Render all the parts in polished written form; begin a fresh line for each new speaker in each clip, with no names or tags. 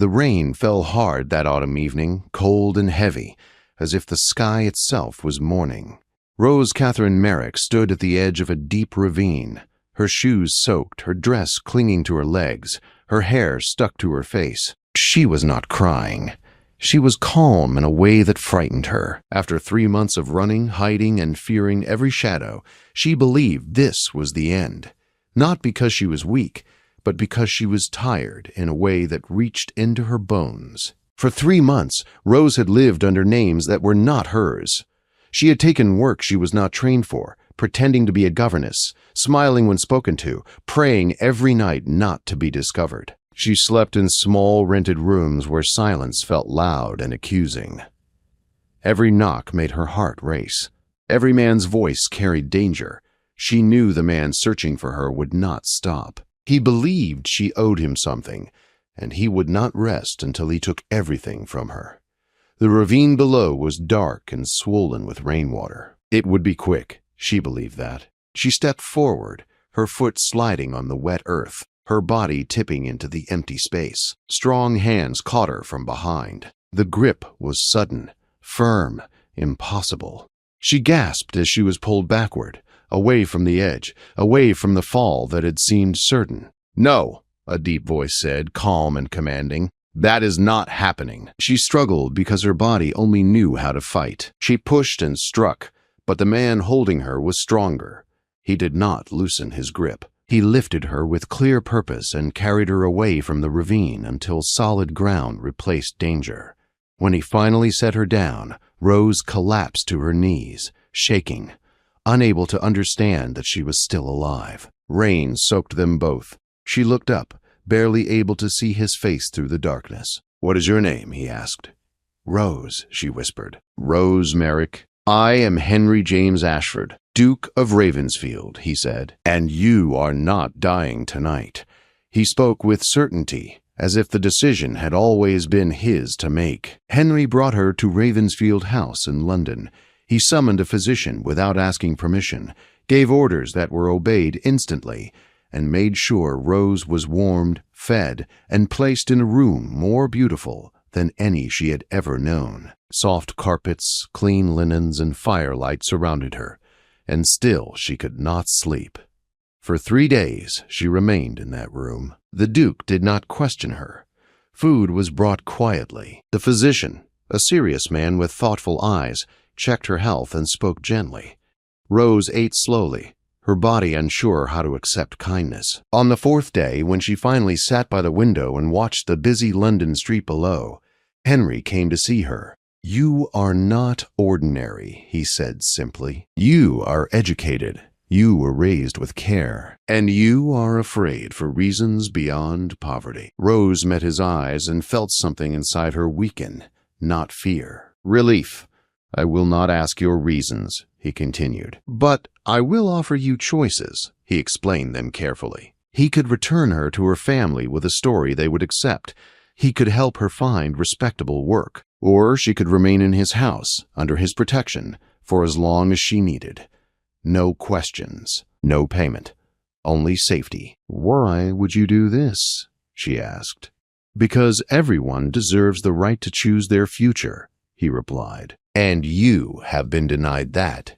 The rain fell hard that autumn evening, cold and heavy, as if the sky itself was mourning. Rose Catherine Merrick stood at the edge of a deep ravine, her shoes soaked, her dress clinging to her legs, her hair stuck to her face. She was not crying. She was calm in a way that frightened her. After 3 months of running, hiding, and fearing every shadow, she believed this was the end. Not because she was weak, but because she was tired in a way that reached into her bones. For 3 months, Rose had lived under names that were not hers. She had taken work she was not trained for, pretending to be a governess, smiling when spoken to, praying every night not to be discovered. She slept in small rented rooms where silence felt loud and accusing. Every knock made her heart race. Every man's voice carried danger. She knew the man searching for her would not stop. He believed she owed him something, and he would not rest until he took everything from her. The ravine below was dark and swollen with rainwater. It would be quick, she believed that. She stepped forward, her foot sliding on the wet earth, her body tipping into the empty space. Strong hands caught her from behind. The grip was sudden, firm, impossible. She gasped as she was pulled backward, away from the edge, away from the fall that had seemed certain. "No," a deep voice said, calm and commanding. "That is not happening." She struggled because her body only knew how to fight. She pushed and struck, but the man holding her was stronger. He did not loosen his grip. He lifted her with clear purpose and carried her away from the ravine until solid ground replaced danger. When he finally set her down, Rose collapsed to her knees, shaking, unable to understand that she was still alive. Rain soaked them both. She looked up, barely able to see his face through the darkness. "What is your name?" he asked. "Rose," she whispered. "Rose Merrick. I am Henry James Ashford, Duke of Ravensfield," he said. "And you are not dying tonight." He spoke with certainty, as if the decision had always been his to make. Henry brought her to Ravensfield House in London. He summoned a physician without asking permission, gave orders that were obeyed instantly, and made sure Rose was warmed, fed, and placed in a room more beautiful than any she had ever known. Soft carpets, clean linens, and firelight surrounded her, and still she could not sleep. For 3 days she remained in that room. The Duke did not question her. Food was brought quietly. The physician, a serious man with thoughtful eyes, checked her health and spoke gently. Rose ate slowly, her body unsure how to accept kindness. On the 4th day, when she finally sat by the window and watched the busy London street below, Henry came to see her. "You are not ordinary," he said simply. "You are educated. You were raised with care. And you are afraid for reasons beyond poverty." Rose met his eyes and felt something inside her weaken, not fear. "Relief. I will not ask your reasons," he continued. "But I will offer you choices." He explained them carefully. He could return her to her family with a story they would accept. He could help her find respectable work. Or she could remain in his house, under his protection, for as long as she needed. No questions, no payment, only safety. "Why would you do this?" she asked. "Because everyone deserves the right to choose their future," he replied. "And you have been denied that."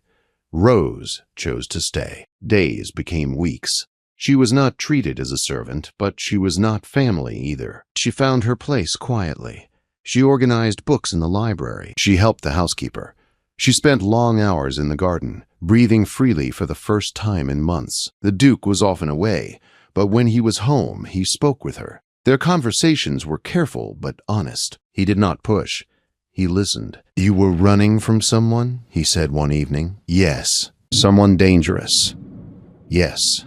Rose chose to stay. Days became weeks. She was not treated as a servant, but she was not family either. She found her place quietly. She organized books in the library. She helped the housekeeper. She spent long hours in the garden, breathing freely for the first time in months. The Duke was often away, but when he was home, he spoke with her. Their conversations were careful but honest. He did not push. He listened. "You were running from someone?" he said one evening. "Yes." "Someone dangerous?" "Yes."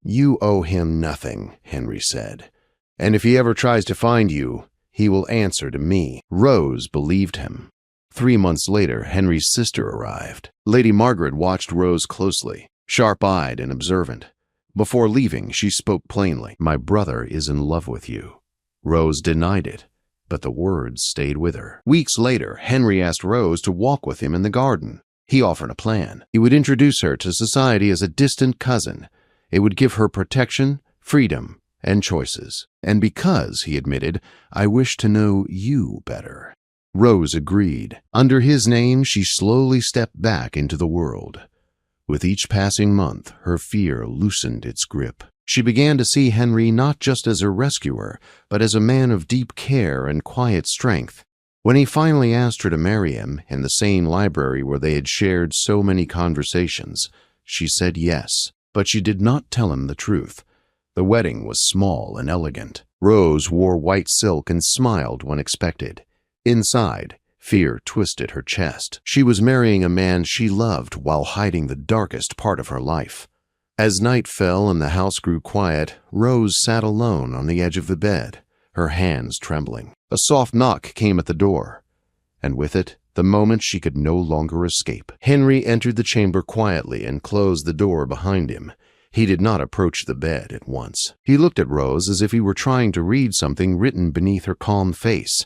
"You owe him nothing," Henry said. "And if he ever tries to find you, he will answer to me." Rose believed him. 3 months later, Henry's sister arrived. Lady Margaret watched Rose closely, sharp-eyed and observant. Before leaving, she spoke plainly. "My brother is in love with you." Rose denied it, but the words stayed with her. Weeks later, Henry asked Rose to walk with him in the garden. He offered a plan. He would introduce her to society as a distant cousin. It would give her protection, freedom, and choices. And because, he admitted, I wish to know you better. Rose agreed. Under his name, she slowly stepped back into the world. With each passing month, her fear loosened its grip. She began to see Henry not just as a rescuer, but as a man of deep care and quiet strength. When he finally asked her to marry him in the same library where they had shared so many conversations, she said yes, but she did not tell him the truth. The wedding was small and elegant. Rose wore white silk and smiled when expected. Inside, fear twisted her chest. She was marrying a man she loved while hiding the darkest part of her life. As night fell and the house grew quiet, Rose sat alone on the edge of the bed, her hands trembling. A soft knock came at the door, and with it, the moment she could no longer escape. Henry entered the chamber quietly and closed the door behind him. He did not approach the bed at once. He looked at Rose as if he were trying to read something written beneath her calm face.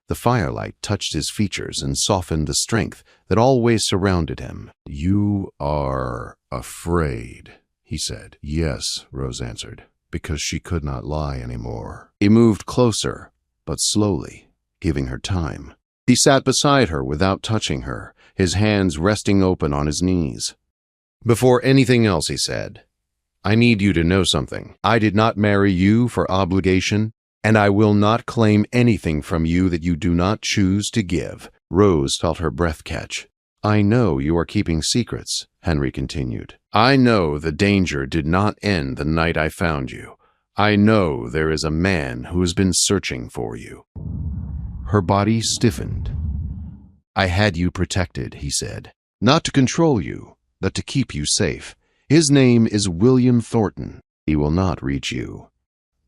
The firelight touched his features and softened the strength that always surrounded him. "You are afraid," he said. "Yes," Rose answered, because she could not lie anymore. He moved closer, but slowly, giving her time. He sat beside her without touching her, his hands resting open on his knees. "Before anything else," he said, "I need you to know something. I did not marry you for obligation, and I will not claim anything from you that you do not choose to give." Rose felt her breath catch. "I know you are keeping secrets," Henry continued. "I know the danger did not end the night I found you. I know there is a man who has been searching for you." Her body stiffened. "I had you protected," he said. "Not to control you, but to keep you safe. His name is William Thornton. He will not reach you."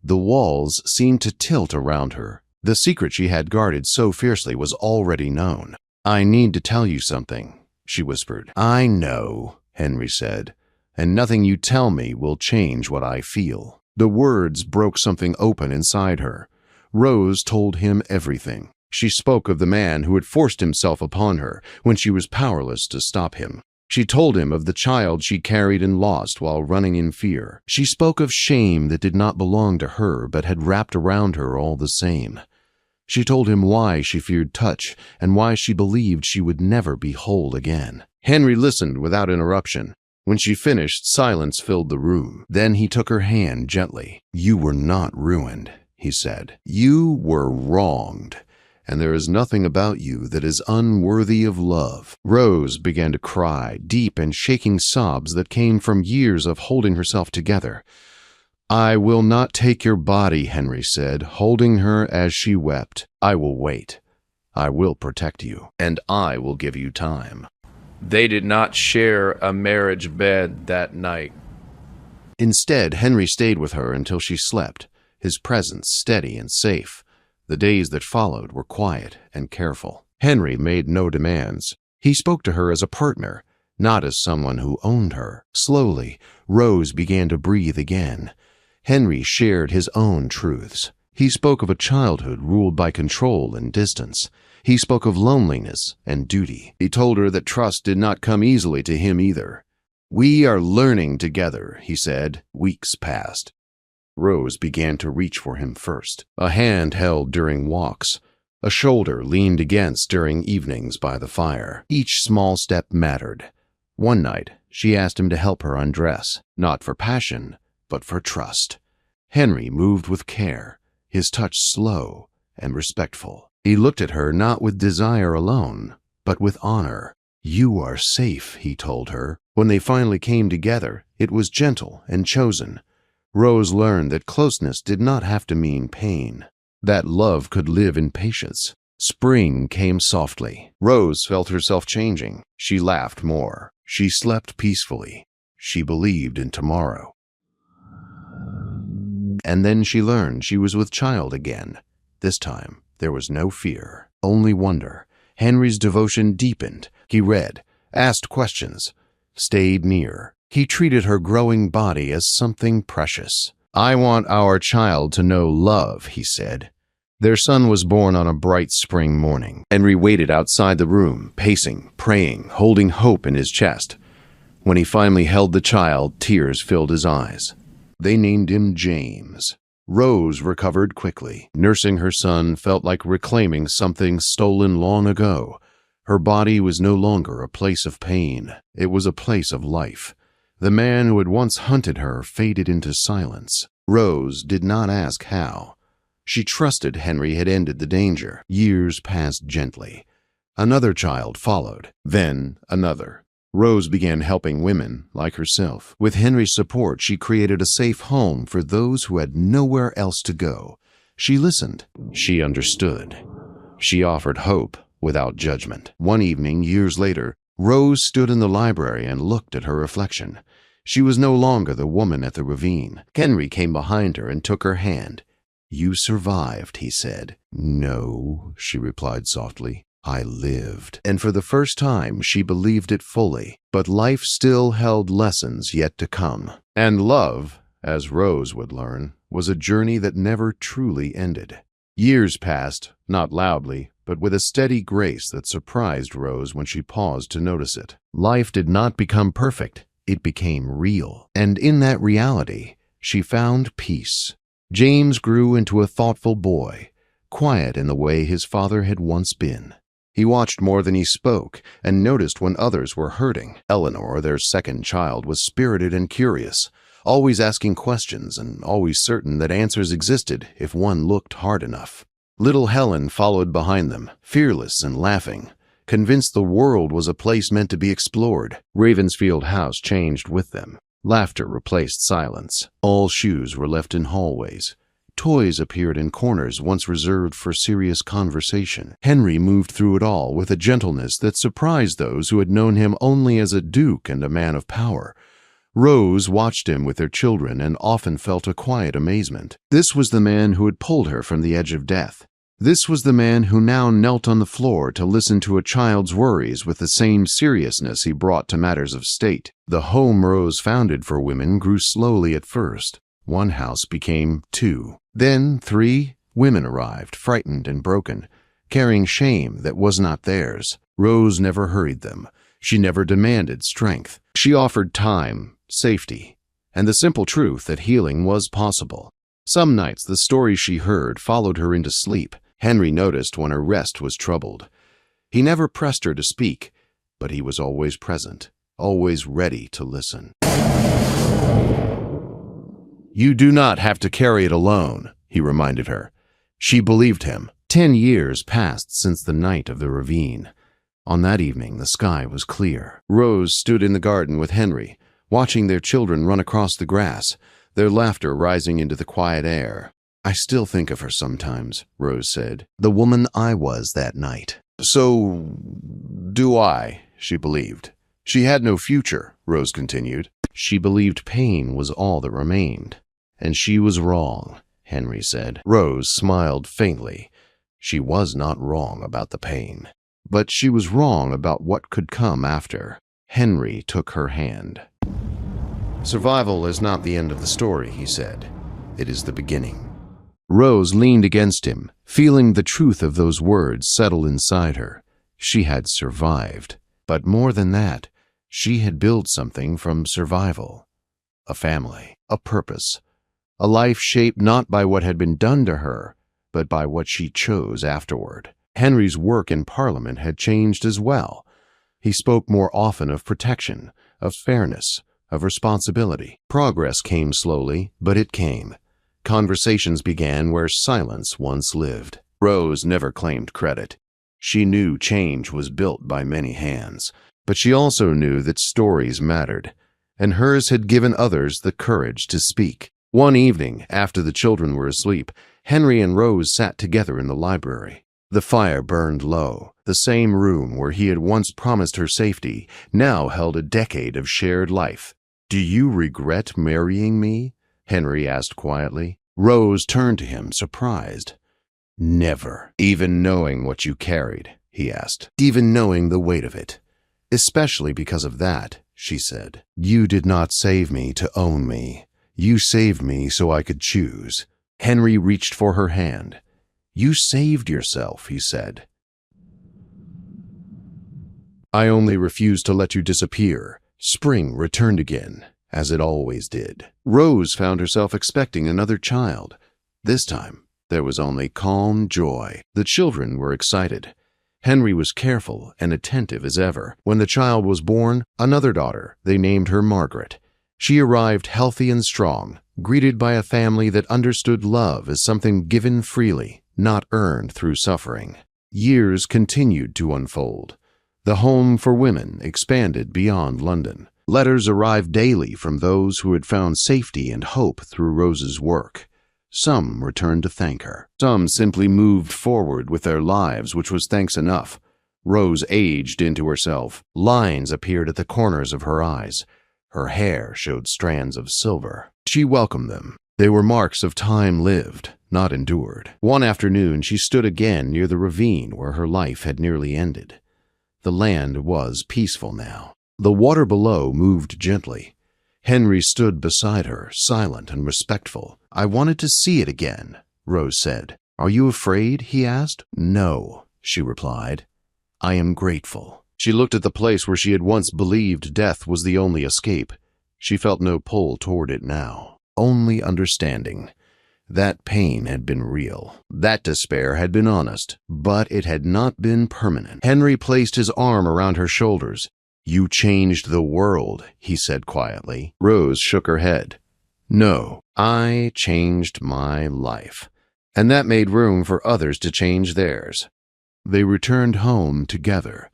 The walls seemed to tilt around her. The secret she had guarded so fiercely was already known. "I need to tell you something," she whispered. "I know," Henry said, "and nothing you tell me will change what I feel." The words broke something open inside her. Rose told him everything. She spoke of the man who had forced himself upon her when she was powerless to stop him. She told him of the child she carried and lost while running in fear. She spoke of shame that did not belong to her but had wrapped around her all the same. She told him why she feared touch and why she believed she would never be whole again. Henry listened without interruption. When she finished, silence filled the room. Then he took her hand gently. "You were not ruined," he said. "You were wronged, and there is nothing about you that is unworthy of love." Rose began to cry, deep and shaking sobs that came from years of holding herself together. "I will not take your body," Henry said, holding her as she wept. "I will wait. I will protect you, and I will give you time." They did not share a marriage bed that night. Instead, Henry stayed with her until she slept, his presence steady and safe. The days that followed were quiet and careful. Henry made no demands. He spoke to her as a partner, not as someone who owned her. Slowly, Rose began to breathe again. Henry shared his own truths. He spoke of a childhood ruled by control and distance. He spoke of loneliness and duty. He told her that trust did not come easily to him either. "We are learning together," he said. Weeks passed. Rose began to reach for him first. A hand held during walks. A shoulder leaned against during evenings by the fire. Each small step mattered. One night, she asked him to help her undress, not for passion, but for trust. Henry moved with care, his touch slow and respectful. He looked at her not with desire alone, but with honor. "You are safe," he told her. When they finally came together, it was gentle and chosen. Rose learned that closeness did not have to mean pain, that love could live in patience. Spring came softly. Rose felt herself changing. She laughed more. She slept peacefully. She believed in tomorrow. And then she learned she was with child again. This time, there was no fear, only wonder. Henry's devotion deepened. He read, asked questions, stayed near. He treated her growing body as something precious. "I want our child to know love," he said. Their son was born on a bright spring morning. Henry waited outside the room, pacing, praying, holding hope in his chest. When he finally held the child, tears filled his eyes. They named him James. Rose recovered quickly. Nursing her son felt like reclaiming something stolen long ago. Her body was no longer a place of pain. It was a place of life. The man who had once hunted her faded into silence. Rose did not ask how. She trusted Henry had ended the danger. Years passed gently. Another child followed, then another. Rose began helping women like herself. With Henry's support, she created a safe home for those who had nowhere else to go. She listened. She understood. She offered hope without judgment. One evening, years later, Rose stood in the library and looked at her reflection. She was no longer the woman at the ravine. Henry came behind her and took her hand. "You survived," he said. "No," she replied softly. "I lived." And for the first time, she believed it fully. But life still held lessons yet to come. And love, as Rose would learn, was a journey that never truly ended. Years passed, not loudly, but with a steady grace that surprised Rose when she paused to notice it. Life did not become perfect. It became real. And in that reality, she found peace. James grew into a thoughtful boy, quiet in the way his father had once been. He watched more than he spoke and noticed when others were hurting. Eleanor, their second child, was spirited and curious, always asking questions and always certain that answers existed if one looked hard enough. Little Helen followed behind them, fearless and laughing, convinced the world was a place meant to be explored. Ravensfield House changed with them. Laughter replaced silence. All shoes were left in hallways. Toys appeared in corners once reserved for serious conversation. Henry moved through it all with a gentleness that surprised those who had known him only as a duke and a man of power. Rose watched him with their children and often felt a quiet amazement. This was the man who had pulled her from the edge of death. This was the man who now knelt on the floor to listen to a child's worries with the same seriousness he brought to matters of state. The home Rose founded for women grew slowly at first. One house became 2. Then 3 women arrived, frightened and broken, carrying shame that was not theirs. Rose never hurried them. She never demanded strength. She offered time, safety, and the simple truth that healing was possible. Some nights the stories she heard followed her into sleep. Henry noticed when her rest was troubled. He never pressed her to speak, but he was always present, always ready to listen. "You do not have to carry it alone," he reminded her. She believed him. 10 years passed since the night of the ravine. On that evening, the sky was clear. Rose stood in the garden with Henry, watching their children run across the grass, their laughter rising into the quiet air. "I still think of her sometimes," Rose said. "The woman I was that night." "So do I," she believed. She had no future, Rose continued. She believed pain was all that remained. And she was wrong, Henry said. Rose smiled faintly. She was not wrong about the pain, but she was wrong about what could come after. Henry took her hand. "Survival is not the end of the story," he said. "It is the beginning." Rose leaned against him, feeling the truth of those words settle inside her. She had survived. But more than that, she had built something from survival. A family, a purpose, a life shaped not by what had been done to her, but by what she chose afterward. Henry's work in Parliament had changed as well. He spoke more often of protection, of fairness, of responsibility. Progress came slowly, but it came. Conversations began where silence once lived. Rose never claimed credit. She knew change was built by many hands, but she also knew that stories mattered, and hers had given others the courage to speak. One evening, after the children were asleep, Henry and Rose sat together in the library. The fire burned low. The same room where he had once promised her safety now held a decade of shared life. "Do you regret marrying me?" Henry asked quietly. Rose turned to him, surprised. "Never. Even knowing what you carried," he asked. "Even knowing the weight of it. Especially because of that," she said. "You did not save me to own me. You saved me so I could choose." Henry reached for her hand. "You saved yourself," he said. "I only refused to let you disappear." Spring returned again, as it always did. Rose found herself expecting another child. This time, there was only calm joy. The children were excited. Henry was careful and attentive as ever. When the child was born, another daughter, they named her Margaret. She arrived healthy and strong, greeted by a family that understood love as something given freely, not earned through suffering. Years continued to unfold. The Home for Women expanded beyond London. Letters arrived daily from those who had found safety and hope through Rose's work. Some returned to thank her. Some simply moved forward with their lives, which was thanks enough. Rose aged into herself. Lines appeared at the corners of her eyes. Her hair showed strands of silver. She welcomed them. They were marks of time lived, not endured. One afternoon, she stood again near the ravine where her life had nearly ended. The land was peaceful now. The water below moved gently. Henry stood beside her, silent and respectful. "I wanted to see it again," Rose said. "Are you afraid?" he asked. "No," she replied. "I am grateful." She looked at the place where she had once believed death was the only escape. She felt no pull toward it now, only understanding. That pain had been real. That despair had been honest, but it had not been permanent. Henry placed his arm around her shoulders. "You changed the world," he said quietly. Rose shook her head. "No, I changed my life." And that made room for others to change theirs. They returned home together.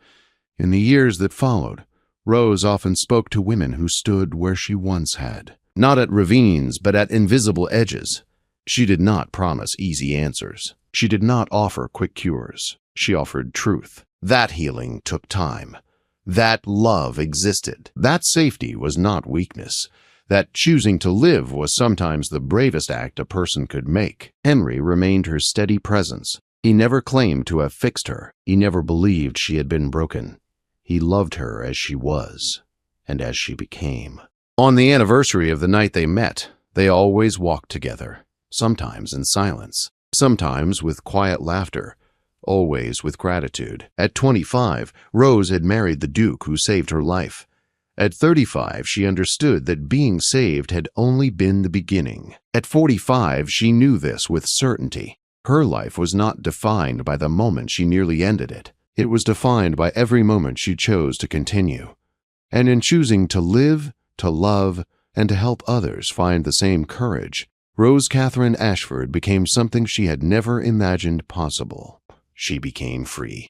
In the years that followed, Rose often spoke to women who stood where she once had. Not at ravines, but at invisible edges. She did not promise easy answers. She did not offer quick cures. She offered truth. That healing took time. That love existed. That safety was not weakness. That choosing to live was sometimes the bravest act a person could make. Henry remained her steady presence. He never claimed to have fixed her. He never believed she had been broken. He loved her as she was, and as she became. On the anniversary of the night they met, they always walked together, sometimes in silence, sometimes with quiet laughter, always with gratitude. At 25, Rose had married the Duke who saved her life. At 35, she understood that being saved had only been the beginning. At 45, she knew this with certainty. Her life was not defined by the moment she nearly ended it. It was defined by every moment she chose to continue. And in choosing to live, to love, and to help others find the same courage, Rose Catherine Ashford became something she had never imagined possible. She became free.